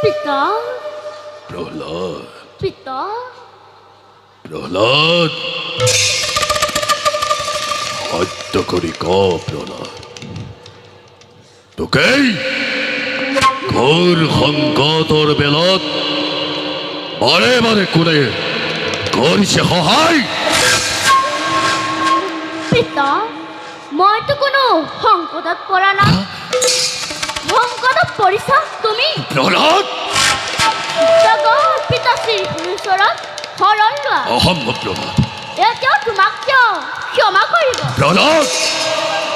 পিতা প্রহ্লাদ পিতা প্রহ্লাদ সত্য কৰি ক প্ৰহ্লাদ তোকেই ঘোৰ সংকটৰ বেলত বাৰে বাৰে কোনে কৰিছে সহায় পিতা মইতো কোনো সংকটত পৰা নাই সংকটত পৰিছা তুমি প্ৰহ্লাদ জগত পিতা শ্ৰী ঈশ্বৰত শৰণ লোৱা অসম্ভৱ প্ৰহ্লাদ এতিয়াও তোমাক কিয় ক্ষমা কৰিব প্ৰহ্লাদ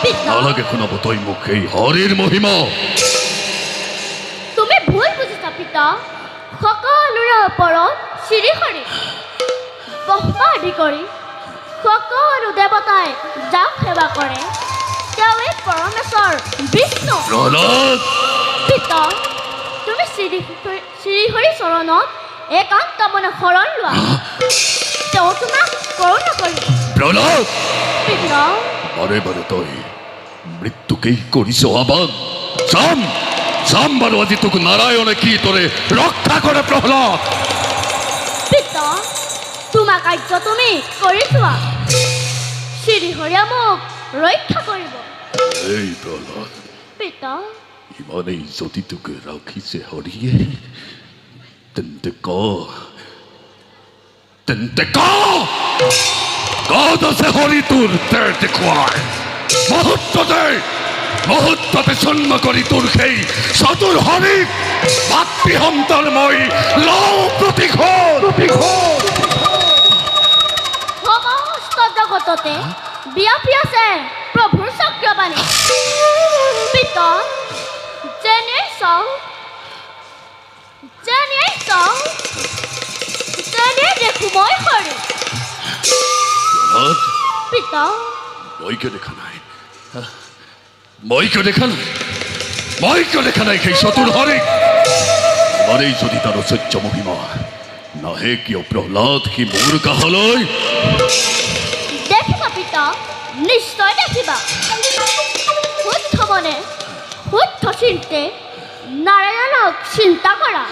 পিতা নালাগে শুনাব তই মোক এই হৰিৰ মহিমা তুমি ভুল বুজিছা পিতা সকলোৰে ওপৰত শ্ৰী হৰি ব্ৰহ্মাদি কৰি সকলো দেৱতাই যাক সেৱা কৰে তেওঁৱে পৰমেশ্বৰ বিষ্ণু প্ৰহ্লাদ পিতা তুমি শ্ৰী হৰি চৰণত একান্ত মনে শৰণ লোৱা তেওঁ তোমাক কৰোণা কৰিব প্ৰহ্লাদ পিতা বাৰে বাৰে তই মৃত্যুকেই কৰিছ আহ্বান চাম বাৰু আজি তোক নাৰায়ণে কি তোৰে ৰক্ষা কৰে প্ৰহ্লাদ পিতা তোমাৰ কাৰ্য তুমি কৰি যোৱা শ্ৰী হৰিয়ে মোক ৰক্ষা কৰিব এই প্ৰহ্লাদ পিতা ইমানেই যদি তোক ৰাখিছে হৰিয়ে তেন্তে ক'ত আছে হৰি তোৰ তেৰ দেখুৱাই মুহূৰ্ততে চূন্য কৰি তোৰ সেই চতুৰ হৰিক ভাতৃহন্তৰ মই লওঁ প্ৰতিশোধ সমস্ত জগততে বিয়পি আছে প্ৰভুৰ চক্ৰবাণী পিতা যেনে চাওঁ তেনে দেখো মই হৰি প্ৰহ্লাদ পিতা মই কিয় দেখা নাই সেই চতুৰ হৰিক ইমানেই যদি তাৰ ঐশ্বৰ্য মহিমা নাহে কিয় প্ৰহ্লাদ সি মোৰ কাষলৈ দেখিবা পিতা নিশ্চয় দেখিবা শুদ্ধ মনে শুদ্ধ চিন্তে নাৰায়ণক চিন্তা কৰা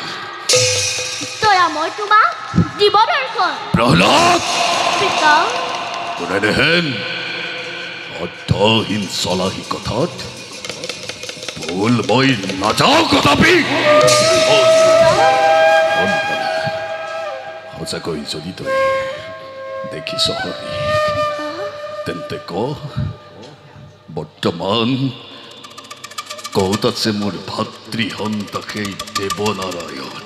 তয়া মই তোমাক দিব দৰ্শন প্ৰহ্লাদ পিতা কোনেহেন অৰ্থহীন চলাহী কথাত ভুল মই নাযাওঁ কথাপি সঁচাকৈ যদি তই দেখিছ হৰি তেন্তে বৰ্তমান ক'ত আছে মোৰ ভাতৃহন্তা সেই দেৱনাৰায়ণ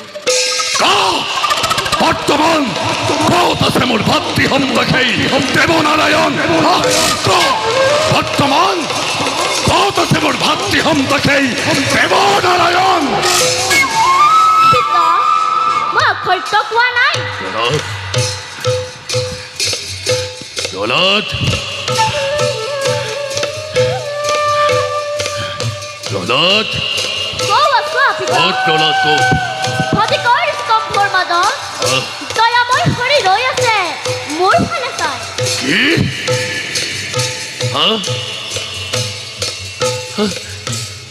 বৰ্তমান ক'ত আছে মোৰ ভাতৃহন্তা সেই দেৱনাৰায়ণ বৰ্তমান ক'ত আছে মোৰ ভাতৃহন্তা সেই দেৱনাৰায়ণ পিতা মই অসত্য কোৱা নাই প্ৰহ্লাদ প্ৰহ্লাদ আছো পিতা প্ৰহ্লাদ স্ফটিকৰ স্তম্ভৰ মাজত দয়াময় হৰি ৰৈ আছে মোৰ ফালে চাই কি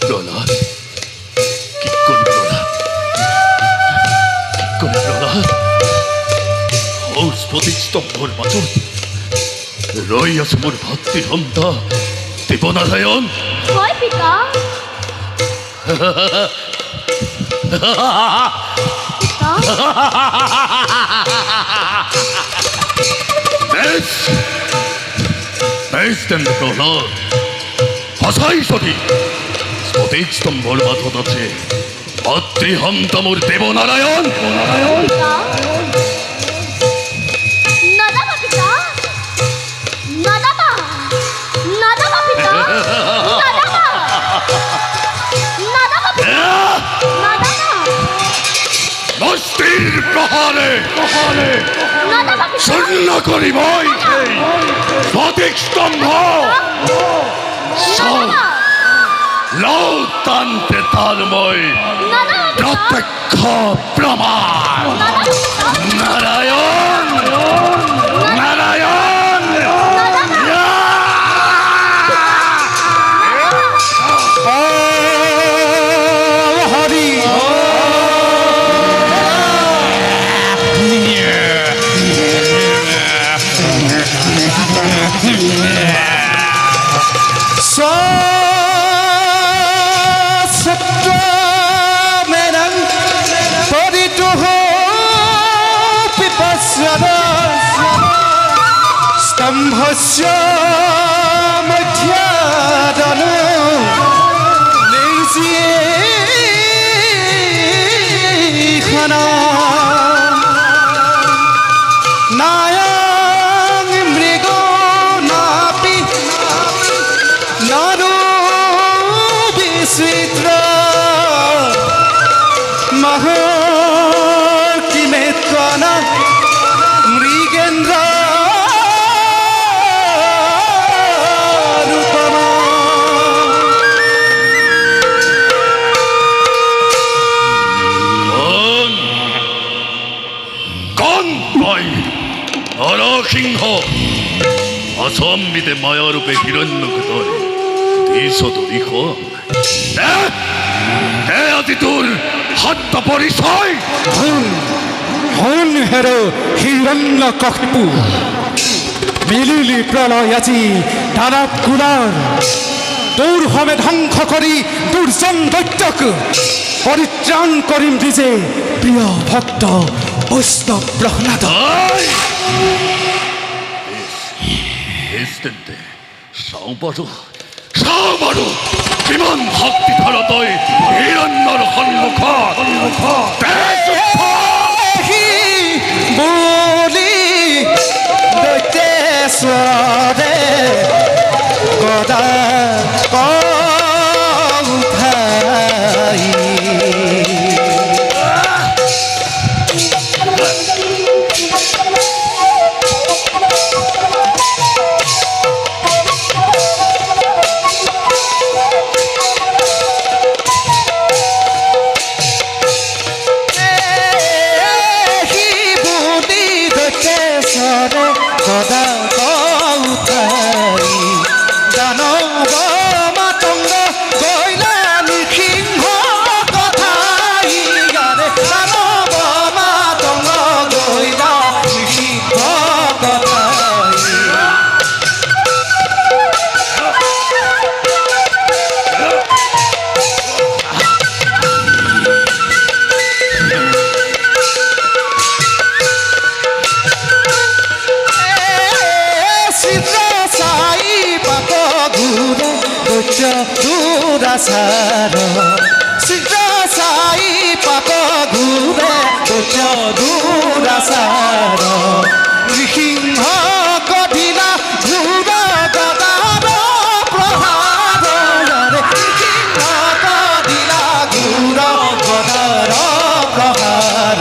প্ৰহ্লাদ কি কৰি প্ৰহ্লাদ স্ফটিক স্তম্ভৰ মাজত ৰৈ আছে মোৰ ভাতৃহন্তা দেৱনাৰায়ণ হয় পিতা বেশ তেন্তে প্ৰহ্লাদ সঁচাই যদি স্ফটিক স্তম্ভৰ মাজত আছে ভাতৃহন্তা মোৰ দেৱনাৰায়ণ পিতা নাযাবা পিতা নাযাবা পিতা নাযাবা পিতা মস্তিৰ প্ৰহাৰে নাযাবা পিতা শূন্য কৰি মই স্ফটিক স্তম্ভ লৌতান্তে তাৰ মই প্ৰত্যক্ষ প্ৰমাণ নাৰায়ণ নাৰায়ণ হরি स्वच्छमेनं परितुः पिपस्यदा स्तम्भस्य मध्यादनु निर्जीयखना नायं मृगो नापि नारो विचित्र महर्किमेत्त्वन मृगेन्द्र रूपमा কোন ভাই নরসিংহ অসম্বিতে মায়ারূপে হিরণ্যকৃতয় ধীশতরি হোক আজি তোর হত্য পরিচয় হন হের হিরণ্যকশিপু মিলিলি প্রলয় আজি দানৱ কুলৰ তোৰ হমে ধ্বংস কৰি দুৰ্জন দৈত্যক পৰিত্ৰাণ কৰিম দিজে প্ৰিয় ভক্ত বৈষ্ণৱ প্ৰহ্লাদ তেন্তে চাওঁ কিমান শক্তি ধৰ তই হিৰণ্যৰ সন্মুখত বুলি দৈত্যেশ্বৰে গদা কৌঠাই সদা কৌঠাই দানৱ মাতংগ গৈলা নৃসিংহ কথাই ইয়াৰে দানৱ মাতংগ গৈলা নৃসিংহ কথাই দুরাসার শীঘ্র সাই পাপ ঘুরে দুরাসার নৃসিংহ কঠিলা ঘুর গদার প্রহার নৃসিংহ কঠিলা ঘুর গদার প্রহার